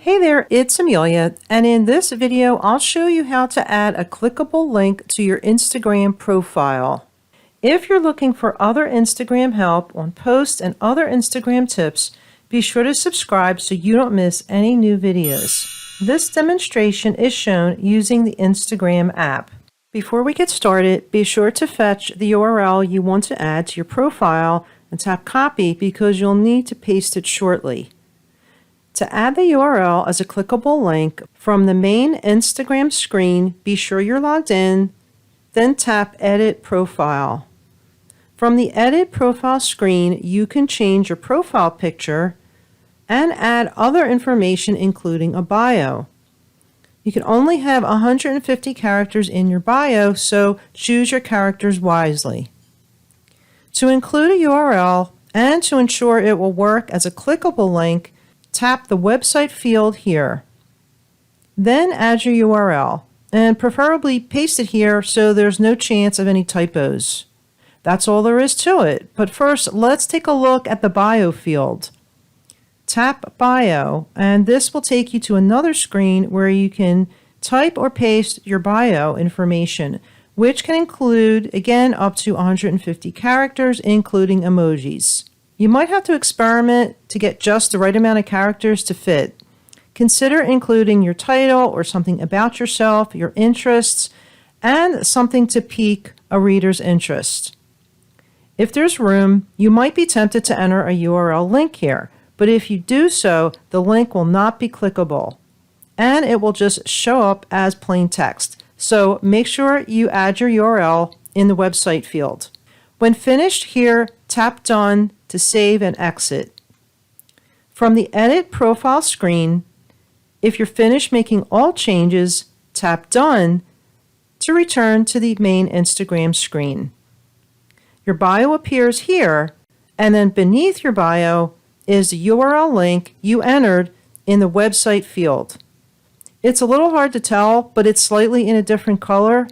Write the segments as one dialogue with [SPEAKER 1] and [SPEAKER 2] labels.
[SPEAKER 1] Hey there, it's Amelia, and in this video I'll show you how to add a clickable link to your Instagram profile. If you're looking for other Instagram help on posts and other Instagram tips, be sure to subscribe so you don't miss any new videos. This demonstration is shown using the Instagram app. Before we get started, be sure to fetch the URL you want to add to your profile and tap copy because you'll need to paste it shortly. To add the URL as a clickable link from the main Instagram screen, be sure you're logged in, then tap Edit Profile. From the Edit Profile screen, you can change your profile picture and add other information including a bio. You can only have 150 characters in your bio, so choose your characters wisely. To include a URL and to ensure it will work as a clickable link, tap the website field here. Then add your URL, and preferably paste it here so there's no chance of any typos. That's all there is to it, but first let's take a look at the bio field. Tap Bio, and this will take you to another screen where you can type or paste your bio information, which can include, again, up to 150 characters, including emojis. You might have to experiment to get just the right amount of characters to fit. Consider including your title or something about yourself, your interests, and something to pique a reader's interest. If there's room, you might be tempted to enter a URL link here, but if you do so, the link will not be clickable, and it will just show up as plain text. So make sure you add your URL in the website field. When finished here, tap Done to save and exit. From the Edit Profile screen, if you're finished making all changes, tap Done to return to the main Instagram screen. Your bio appears here, and then beneath your bio is the URL link you entered in the website field. It's a little hard to tell, but it's slightly in a different color.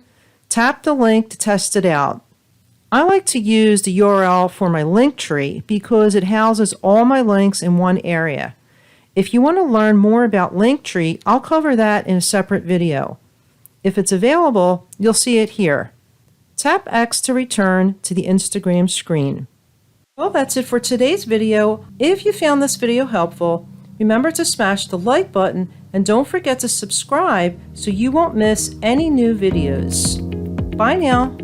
[SPEAKER 1] Tap the link to test it out. I like to use the URL for my link tree because it houses all my links in one area. If you want to learn more about Linktree, I'll cover that in a separate video. If it's available, you'll see it here. Tap X to return to the Instagram screen. Well, that's it for today's video. If you found this video helpful, remember to smash the like button and don't forget to subscribe so you won't miss any new videos. Bye now.